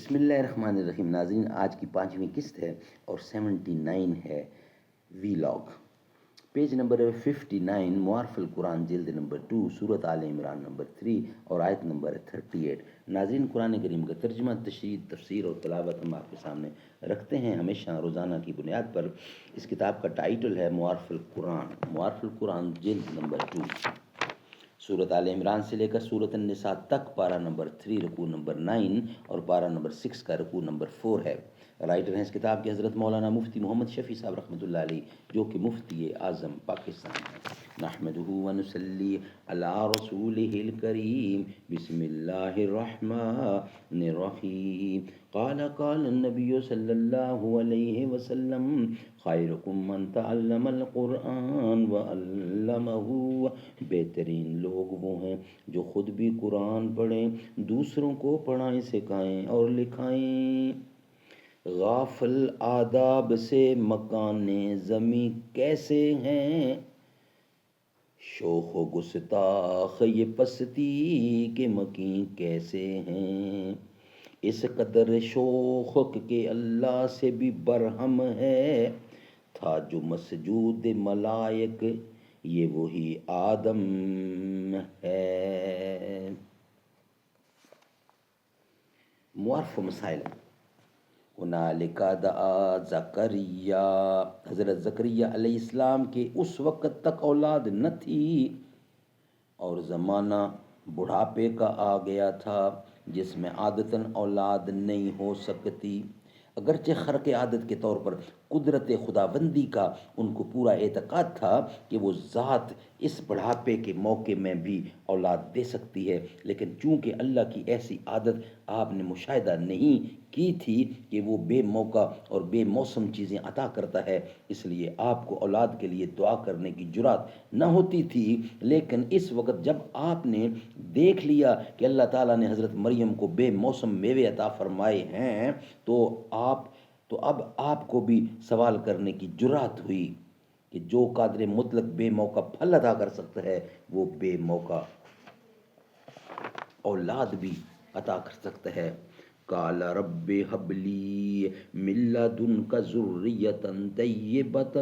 بسم اللہ الرحمن الرحیم. ناظرین، آج کی 5ویں قسط ہے اور 79 ہے وی لاگ. پیج نمبر 59، معارف القرآن جلد نمبر 2، سورۃ آل عمران نمبر 3 اور آیت نمبر 38. ناظرین، قرآن کریم کا ترجمہ، تشریح، تفسیر اور تلاوت ہم آپ کے سامنے رکھتے ہیں ہمیشہ روزانہ کی بنیاد پر. اس کتاب کا ٹائٹل ہے معارف القرآن. معارف القرآن جلد نمبر 2، سورۃ آل عمران سے لے کر سورۃ النساء تک پارہ نمبر 3 رکوع نمبر 9 اور پارہ نمبر 6 کا رکوع نمبر 4 ہے. رائٹر ہیں اس کتاب کے حضرت مولانا مفتی محمد شفیع صاحب رحمۃ اللہ علیہ، جو کہ مفتی اعظم پاکستان ہیں. نحمدہ ونصلی علی رسولہ الکریم. بسم اللہ الرحمن الرحیم. قال النبی صلی اللہ علیہ وسلم: خیرکم من تعلم القرآن وعلمہ. بہترین لوگ وہ ہیں جو خود بھی قرآن پڑھیں، دوسروں کو پڑھائیں، سکھائیں اور لکھائیں. غافل آداب سے مکان زمیں کیسے ہیں، شوخ و گستاخ یہ پستی کے مکین کیسے ہیں. اس قدر شوخ کہ اللہ سے بھی برہم ہے. تھا جو مسجود ملائک، یہ وہی آدم ہے. معارف و مسائل. ہنالک دعا زکریا. حضرت زکریا علیہ السلام کے اس وقت تک اولاد نہ تھی اور زمانہ بڑھاپے کا آ گیا تھا جس میں عادتاً اولاد نہیں ہو سکتی. اگرچہ خرق عادت کے طور پر قدرت خداوندی کا ان کو پورا اعتقاد تھا کہ وہ ذات اس بڑھاپے کے موقع میں بھی اولاد دے سکتی ہے، لیکن چونکہ اللہ کی ایسی عادت آپ نے مشاہدہ نہیں کی تھی کہ وہ بے موقع اور بے موسم چیزیں عطا کرتا ہے، اس لیے آپ کو اولاد کے لیے دعا کرنے کی جرات نہ ہوتی تھی. لیکن اس وقت جب آپ نے دیکھ لیا کہ اللہ تعالیٰ نے حضرت مریم کو بے موسم میوے عطا فرمائے ہیں تو اب آپ کو بھی سوال کرنے کی جرات ہوئی کہ جو قادر مطلق بے موقع پھل عطا کر سکتا ہے وہ بے موقع اولاد بھی عطا کر سکتا ہے. قال رب هب لي من لدنك ذرية طيبة.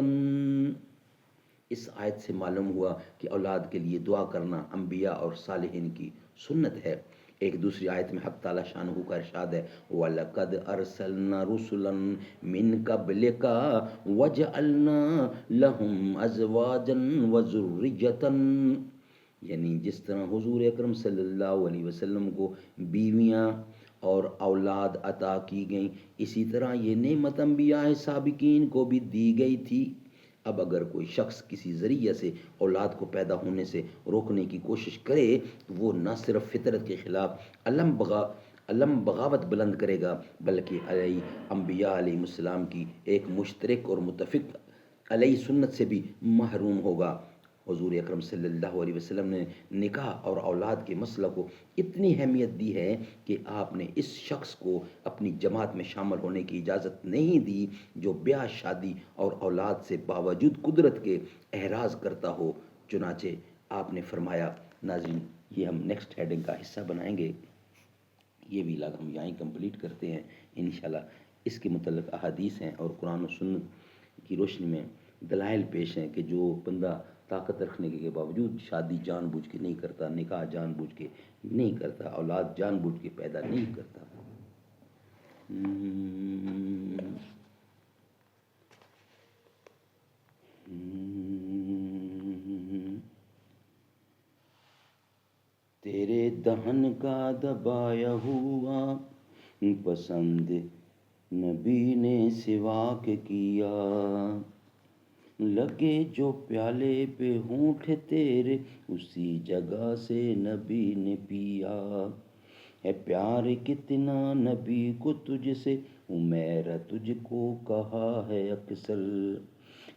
اس آیت سے معلوم ہوا کہ اولاد کے لیے دعا کرنا انبیاء اور صالحین کی سنت ہے. ایک دوسری آیت میں حق تعالی شانہ کا ارشاد ہے: وَلَقَدْ أَرْسَلْنَا رُسُلًا مِّن قَبْلِكَ وَجَعَلْنَا لَهُمْ أَزْوَاجًا وَذُرِّيَّةً. یعنی جس طرح حضور اکرم صلی اللہ علیہ وسلم کو بیویاں اور اولاد عطا کی گئیں، اسی طرح یہ نعمت انبیاء سابقین کو بھی دی گئی تھی. اب اگر کوئی شخص کسی ذریعے سے اولاد کو پیدا ہونے سے روکنے کی کوشش کرے تو وہ نہ صرف فطرت کے خلاف علم بغاوت بلند کرے گا بلکہ علیہ انبیاء علیہ السلام کی ایک مشترک اور متفق علیہ سنت سے بھی محروم ہوگا. حضور اکرم صلی اللہ علیہ وسلم نے نکاح اور اولاد کے مسئلہ کو اتنی اہمیت دی ہے کہ آپ نے اس شخص کو اپنی جماعت میں شامل ہونے کی اجازت نہیں دی جو بیاہ شادی اور اولاد سے باوجود قدرت کے احراز کرتا ہو. چنانچہ آپ نے فرمایا. ناظرین، یہ ہم نیکسٹ ہیڈنگ کا حصہ بنائیں گے. یہ بھی لاگ ہم یہیں کمپلیٹ کرتے ہیں انشاءاللہ. اس کے متعلق احادیث ہیں اور قرآن و سنت کی روشنی میں دلائل پیش ہیں کہ جو بندہ طاقت رکھنے کے باوجود شادی جان بوجھ کے نہیں کرتا، نکاح جان بوجھ کے نہیں کرتا، اولاد جان بوجھ کے پیدا نہیں کرتا. تیرے دہن کا دبایا ہوا پسند نبی نے سواک کیا. لگے جو پیالے پہ ہونٹ تیرے اسی جگہ سے نبی نے پیا. ہے پیار کتنا نبی کو تجھ سے، عمیر تجھ کو کہا ہے اکثر.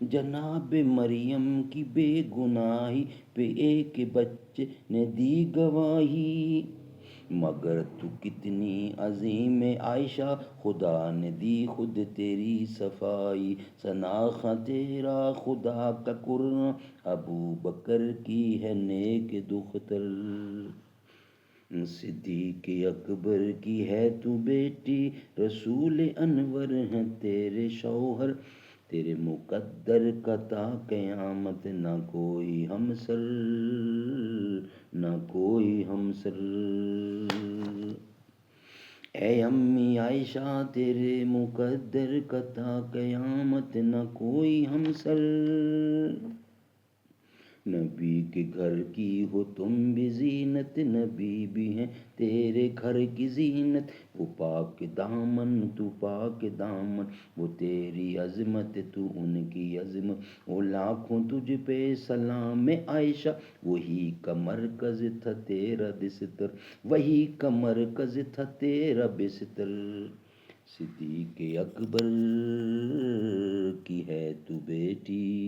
جناب مریم کی بے گناہی پہ ایک بچے نے دی گواہی. مگر تو کتنی عظیم عائشہ، خدا نے دی خود تیری صفائی. سناخا تیرا خدا کا قرآن، ابو بکر کی ہے نیک دختر. صدیق اکبر کی ہے تو بیٹی، رسول انور ہیں تیرے شوہر، تیرے مقدر کا تا قیامت نہ کوئی ہمسر، نہ کوئی ہمسر۔ اے امی عائشہ تیرے مقدر کا تا قیامت نہ کوئی ہمسر، نبی کے گھر کی ہو تم بھی زینت، نبی بھی ہیں تیرے گھر کی زینت، وہ پاک دامن تو پاک دامن، وہ تیری عظمت تو ان کی عظمت، وہ لاکھوں تجھ پہ سلام عائشہ، وہی کا مرکز تھا تیرا بستر، وہی کا مرکز تھا تیرا بستر۔ صدیق اکبر کی ہے تو بیٹی۔